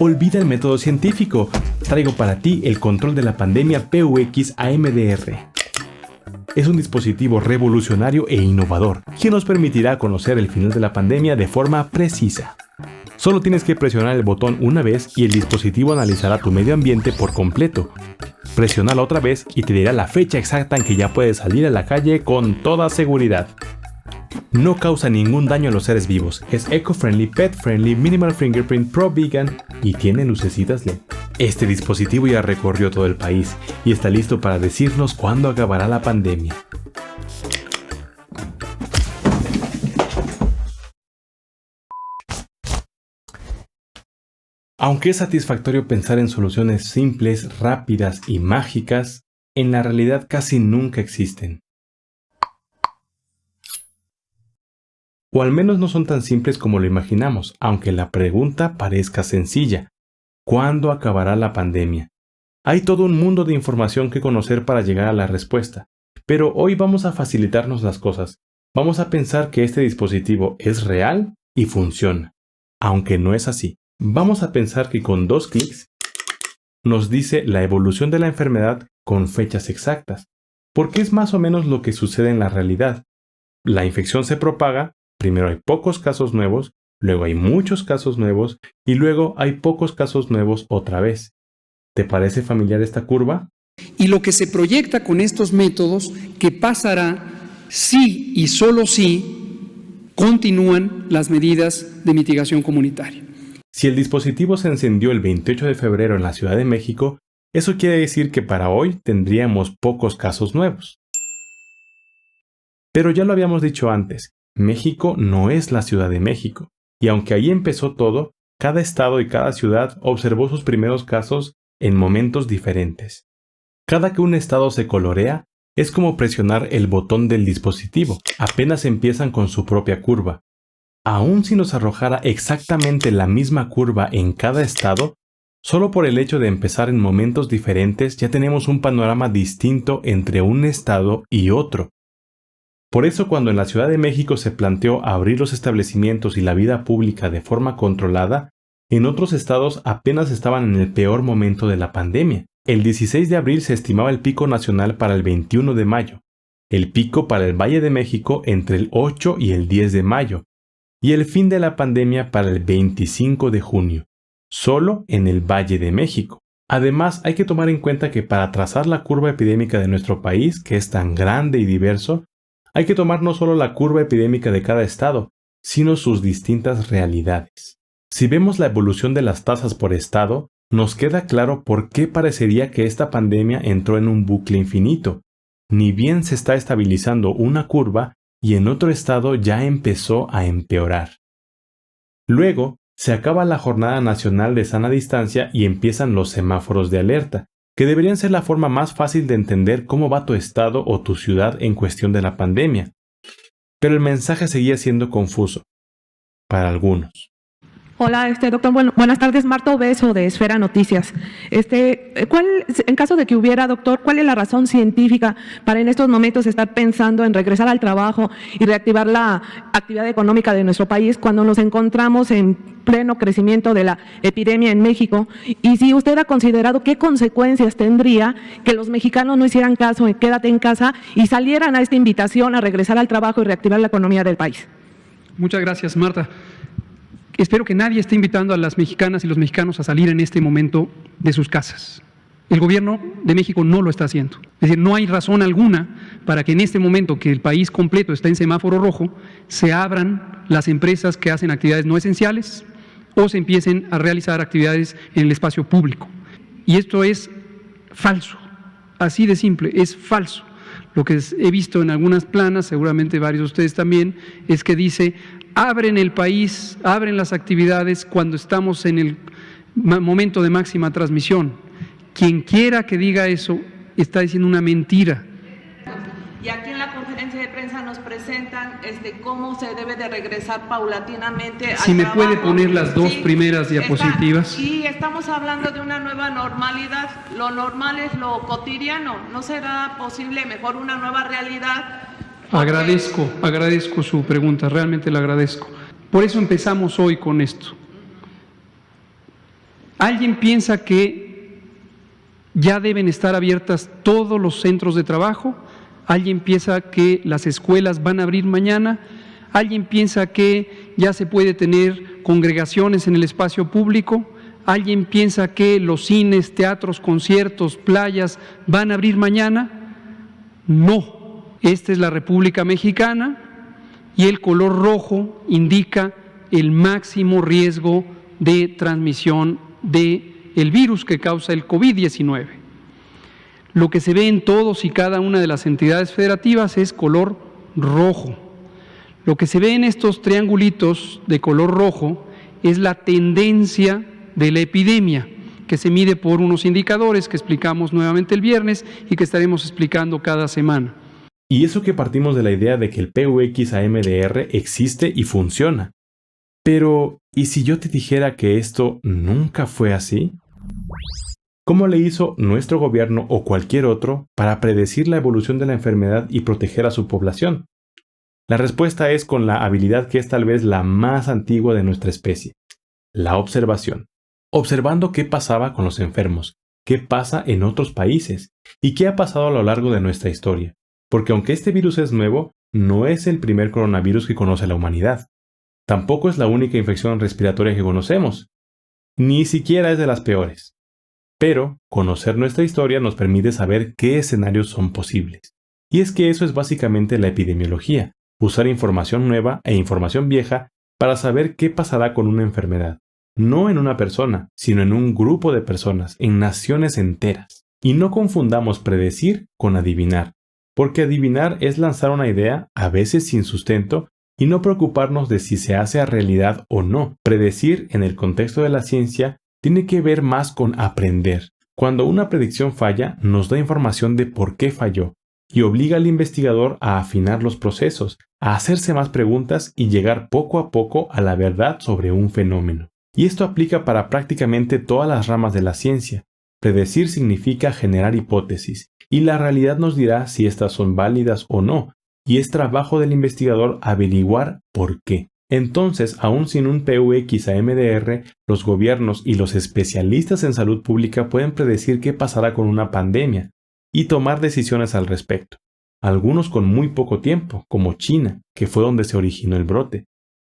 Olvida el método científico. Traigo para ti el control de la pandemia PUX AMDR. Es un dispositivo revolucionario e innovador que nos permitirá conocer el final de la pandemia de forma precisa. Solo tienes que presionar el botón una vez y el dispositivo analizará tu medio ambiente por completo. Presiónala otra vez y te dirá la fecha exacta en que ya puedes salir a la calle con toda seguridad. No causa ningún daño a los seres vivos, es eco-friendly, pet-friendly, minimal fingerprint, pro-vegan y tiene lucecitas LED. Este dispositivo ya recorrió todo el país y está listo para decirnos cuándo acabará la pandemia. Aunque es satisfactorio pensar en soluciones simples, rápidas y mágicas, en la realidad casi nunca existen. O al menos no son tan simples como lo imaginamos, aunque la pregunta parezca sencilla. ¿Cuándo acabará la pandemia? Hay todo un mundo de información que conocer para llegar a la respuesta, pero hoy vamos a facilitarnos las cosas. Vamos a pensar que este dispositivo es real y funciona, aunque no es así. Vamos a pensar que con 2 clics nos dice la evolución de la enfermedad con fechas exactas, porque es más o menos lo que sucede en la realidad. La infección se propaga, primero hay pocos casos nuevos, luego hay muchos casos nuevos y luego hay pocos casos nuevos otra vez. ¿Te parece familiar esta curva? Y lo que se proyecta con estos métodos que pasará si y solo si continúan las medidas de mitigación comunitaria. Si el dispositivo se encendió el 28 de febrero en la Ciudad de México, eso quiere decir que para hoy tendríamos pocos casos nuevos. Pero ya lo habíamos dicho antes, México no es la Ciudad de México, y aunque ahí empezó todo, cada estado y cada ciudad observó sus primeros casos en momentos diferentes. Cada que un estado se colorea, es como presionar el botón del dispositivo, apenas empiezan con su propia curva. Aún si nos arrojara exactamente la misma curva en cada estado, solo por el hecho de empezar en momentos diferentes ya tenemos un panorama distinto entre un estado y otro. Por eso cuando en la Ciudad de México se planteó abrir los establecimientos y la vida pública de forma controlada, en otros estados apenas estaban en el peor momento de la pandemia. El 16 de abril se estimaba el pico nacional para el 21 de mayo, el pico para el Valle de México entre el 8 y el 10 de mayo, y el fin de la pandemia para el 25 de junio, solo en el Valle de México. Además, hay que tomar en cuenta que para trazar la curva epidémica de nuestro país, que es tan grande y diverso, hay que tomar no solo la curva epidémica de cada estado, sino sus distintas realidades. Si vemos la evolución de las tasas por estado, nos queda claro por qué parecería que esta pandemia entró en un bucle infinito. Ni bien se está estabilizando una curva, y en otro estado ya empezó a empeorar. Luego, se acaba la Jornada Nacional de Sana Distancia y empiezan los semáforos de alerta, que deberían ser la forma más fácil de entender cómo va tu estado o tu ciudad en cuestión de la pandemia. Pero el mensaje seguía siendo confuso, para algunos. Hola, doctor. Buenas tardes. Marta Obeso, de Esfera Noticias. En caso de que hubiera, doctor, ¿cuál es la razón científica para en estos momentos estar pensando en regresar al trabajo y reactivar la actividad económica de nuestro país cuando nos encontramos en pleno crecimiento de la epidemia en México? Y si usted ha considerado qué consecuencias tendría que los mexicanos no hicieran caso en quédate en casa y salieran a esta invitación a regresar al trabajo y reactivar la economía del país. Muchas gracias, Marta. Espero que nadie esté invitando a las mexicanas y los mexicanos a salir en este momento de sus casas. El gobierno de México no lo está haciendo. Es decir, no hay razón alguna para que en este momento que el país completo está en semáforo rojo, se abran las empresas que hacen actividades no esenciales o se empiecen a realizar actividades en el espacio público. Y esto es falso, así de simple, es falso. Lo que he visto en algunas planas, seguramente varios de ustedes también, es que dice: abren el país, abren las actividades cuando estamos en el momento de máxima transmisión. Quien quiera que diga eso está diciendo una mentira. Y aquí en la conferencia de prensa nos presentan cómo se debe de regresar paulatinamente al Si me trabajo. puede poner las dos primeras diapositivas. Sí, estamos hablando de una nueva normalidad. Lo normal es lo cotidiano. ¿No será posible mejor una nueva realidad? Agradezco su pregunta, realmente la agradezco. Por eso empezamos hoy con esto. ¿Alguien piensa que ya deben estar abiertas todos los centros de trabajo? ¿Alguien piensa que las escuelas van a abrir mañana? ¿Alguien piensa que ya se puede tener congregaciones en el espacio público? ¿Alguien piensa que los cines, teatros, conciertos, playas van a abrir mañana? No. Esta es la República Mexicana y el color rojo indica el máximo riesgo de transmisión del virus que causa el COVID-19. Lo que se ve en todos y cada una de las entidades federativas es color rojo. Lo que se ve en estos triangulitos de color rojo es la tendencia de la epidemia, que se mide por unos indicadores que explicamos nuevamente el viernes y que estaremos explicando cada semana. Y eso que partimos de la idea de que el PUX-AMDR existe y funciona. Pero, ¿y si yo te dijera que esto nunca fue así? ¿Cómo le hizo nuestro gobierno o cualquier otro para predecir la evolución de la enfermedad y proteger a su población? La respuesta es con la habilidad que es tal vez la más antigua de nuestra especie, la observación. Observando qué pasaba con los enfermos, qué pasa en otros países y qué ha pasado a lo largo de nuestra historia. Porque aunque este virus es nuevo, no es el primer coronavirus que conoce la humanidad. Tampoco es la única infección respiratoria que conocemos. Ni siquiera es de las peores. Pero conocer nuestra historia nos permite saber qué escenarios son posibles. Y es que eso es básicamente la epidemiología, usar información nueva e información vieja para saber qué pasará con una enfermedad. No en una persona, sino en un grupo de personas, en naciones enteras. Y no confundamos predecir con adivinar, porque adivinar es lanzar una idea, a veces sin sustento, y no preocuparnos de si se hace a realidad o no. Predecir, en el contexto de la ciencia, tiene que ver más con aprender. Cuando una predicción falla, nos da información de por qué falló, y obliga al investigador a afinar los procesos, a hacerse más preguntas y llegar poco a poco a la verdad sobre un fenómeno. Y esto aplica para prácticamente todas las ramas de la ciencia. Predecir significa generar hipótesis, y la realidad nos dirá si estas son válidas o no, y es trabajo del investigador averiguar por qué. Entonces, aún sin un PUX-AMDR, los gobiernos y los especialistas en salud pública pueden predecir qué pasará con una pandemia y tomar decisiones al respecto. Algunos con muy poco tiempo, como China, que fue donde se originó el brote,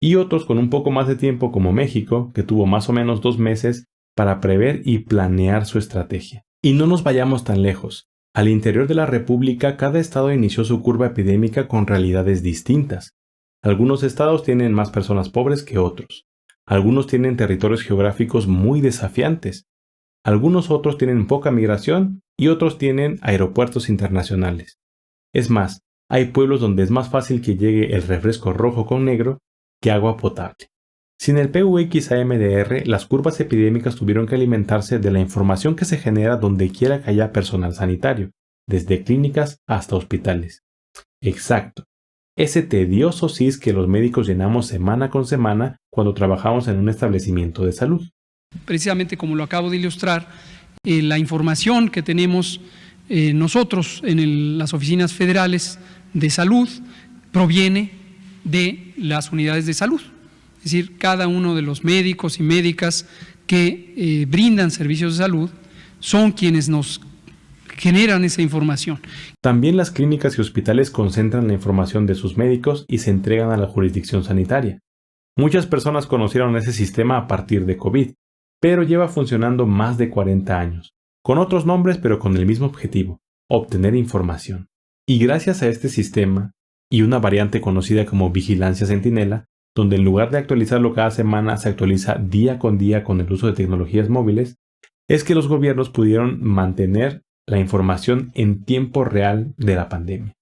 y otros con un poco más de tiempo, como México, que tuvo más o menos 2 meses para prever y planear su estrategia. Y no nos vayamos tan lejos. Al interior de la República, cada estado inició su curva epidémica con realidades distintas. Algunos estados tienen más personas pobres que otros. Algunos tienen territorios geográficos muy desafiantes. Algunos otros tienen poca migración y otros tienen aeropuertos internacionales. Es más, hay pueblos donde es más fácil que llegue el refresco rojo con negro que agua potable. Sin el PUX-AMDR, las curvas epidémicas tuvieron que alimentarse de la información que se genera donde quiera que haya personal sanitario, desde clínicas hasta hospitales. Exacto. Ese tedioso CIS que los médicos llenamos semana con semana cuando trabajamos en un establecimiento de salud. Precisamente como lo acabo de ilustrar, la información que tenemos nosotros en las oficinas federales de salud proviene de las unidades de salud. Es decir, cada uno de los médicos y médicas que brindan servicios de salud son quienes nos generan esa información. También las clínicas y hospitales concentran la información de sus médicos y se entregan a la jurisdicción sanitaria. Muchas personas conocieron ese sistema a partir de COVID, pero lleva funcionando más de 40 años, con otros nombres pero con el mismo objetivo, obtener información. Y gracias a este sistema, y una variante conocida como vigilancia centinela, donde en lugar de actualizarlo cada semana se actualiza día con el uso de tecnologías móviles, es que los gobiernos pudieron mantener la información en tiempo real de la pandemia.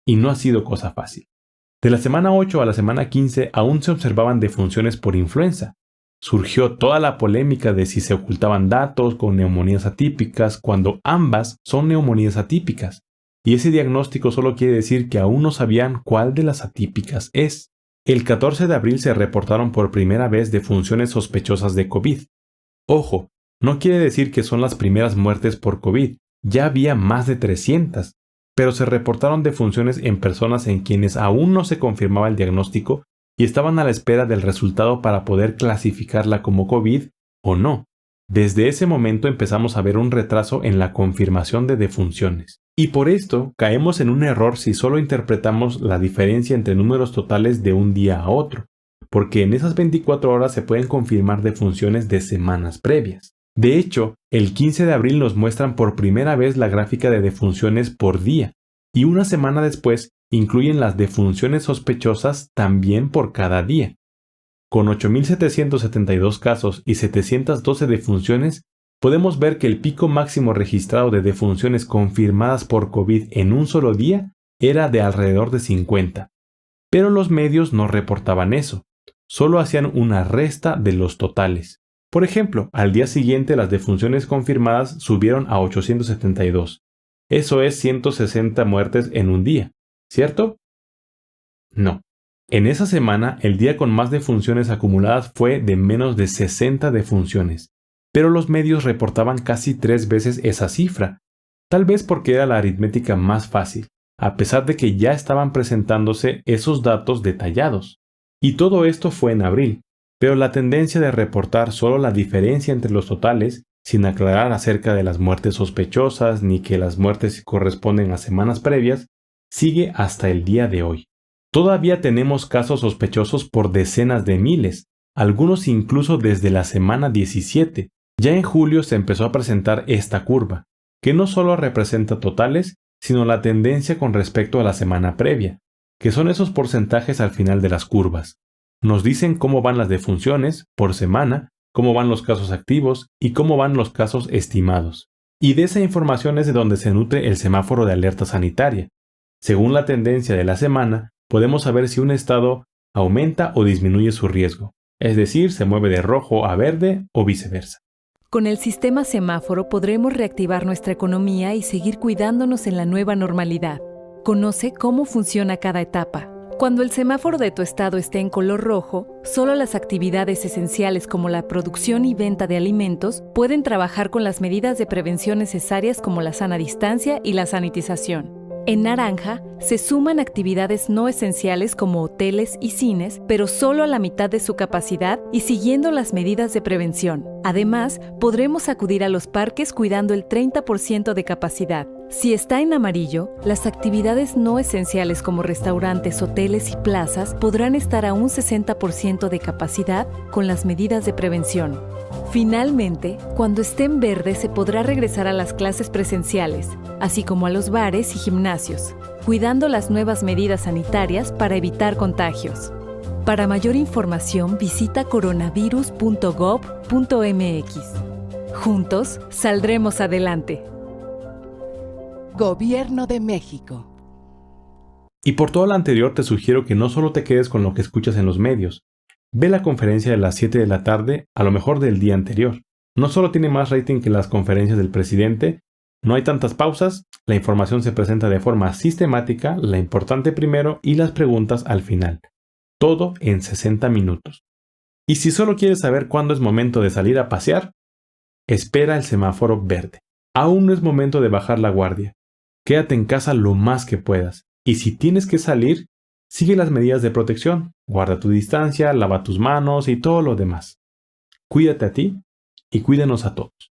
Y no ha sido cosa fácil. De la semana 8 a la semana 15 aún se observaban defunciones por influenza. Surgió toda la polémica de si se ocultaban datos con neumonías atípicas cuando ambas son neumonías atípicas. Y ese diagnóstico solo quiere decir que aún no sabían cuál de las atípicas es. El 14 de abril se reportaron por primera vez defunciones sospechosas de COVID. Ojo, no quiere decir que son las primeras muertes por COVID. Ya había más de 300, pero se reportaron defunciones en personas en quienes aún no se confirmaba el diagnóstico y estaban a la espera del resultado para poder clasificarla como COVID o no. Desde ese momento empezamos a ver un retraso en la confirmación de defunciones. Y por esto caemos en un error si solo interpretamos la diferencia entre números totales de un día a otro, porque en esas 24 horas se pueden confirmar defunciones de semanas previas. De hecho, el 15 de abril nos muestran por primera vez la gráfica de defunciones por día, y una semana después incluyen las defunciones sospechosas también por cada día. Con 8.772 casos y 712 defunciones, podemos ver que el pico máximo registrado de defunciones confirmadas por COVID en un solo día era de alrededor de 50. Pero los medios no reportaban eso, solo hacían una resta de los totales. Por ejemplo, al día siguiente las defunciones confirmadas subieron a 872. Eso es 160 muertes en un día, ¿cierto? No. En esa semana, el día con más defunciones acumuladas fue de menos de 60 defunciones, pero los medios reportaban casi 3 veces esa cifra, tal vez porque era la aritmética más fácil, a pesar de que ya estaban presentándose esos datos detallados. Y todo esto fue en abril, pero la tendencia de reportar solo la diferencia entre los totales, sin aclarar acerca de las muertes sospechosas ni que las muertes corresponden a semanas previas, sigue hasta el día de hoy. Todavía tenemos casos sospechosos por decenas de miles, algunos incluso desde la semana 17. Ya en julio se empezó a presentar esta curva, que no solo representa totales, sino la tendencia con respecto a la semana previa, que son esos porcentajes al final de las curvas. Nos dicen cómo van las defunciones por semana, cómo van los casos activos y cómo van los casos estimados. Y de esa información es de donde se nutre el semáforo de alerta sanitaria. Según la tendencia de la semana, podemos saber si un estado aumenta o disminuye su riesgo, es decir, se mueve de rojo a verde o viceversa. Con el sistema semáforo podremos reactivar nuestra economía y seguir cuidándonos en la nueva normalidad. Conoce cómo funciona cada etapa. Cuando el semáforo de tu estado esté en color rojo, solo las actividades esenciales como la producción y venta de alimentos pueden trabajar con las medidas de prevención necesarias como la sana distancia y la sanitización. En naranja, se suman actividades no esenciales como hoteles y cines, pero solo a la mitad de su capacidad y siguiendo las medidas de prevención. Además, podremos acudir a los parques cuidando el 30% de capacidad. Si está en amarillo, las actividades no esenciales como restaurantes, hoteles y plazas podrán estar a un 60% de capacidad con las medidas de prevención. Finalmente, cuando esté en verde se podrá regresar a las clases presenciales, así como a los bares y gimnasios, cuidando las nuevas medidas sanitarias para evitar contagios. Para mayor información visita coronavirus.gov.mx. Juntos saldremos adelante. Gobierno de México. Y por todo lo anterior te sugiero que no solo te quedes con lo que escuchas en los medios. Ve la conferencia de las 7 de la tarde, a lo mejor del día anterior. No solo tiene más rating que las conferencias del presidente, no hay tantas pausas, la información se presenta de forma sistemática, la importante primero y las preguntas al final. Todo en 60 minutos. Y si solo quieres saber cuándo es momento de salir a pasear, espera el semáforo verde. Aún no es momento de bajar la guardia. Quédate en casa lo más que puedas. Y si tienes que salir, sigue las medidas de protección. Guarda tu distancia, lava tus manos y todo lo demás. Cuídate a ti y cuídanos a todos.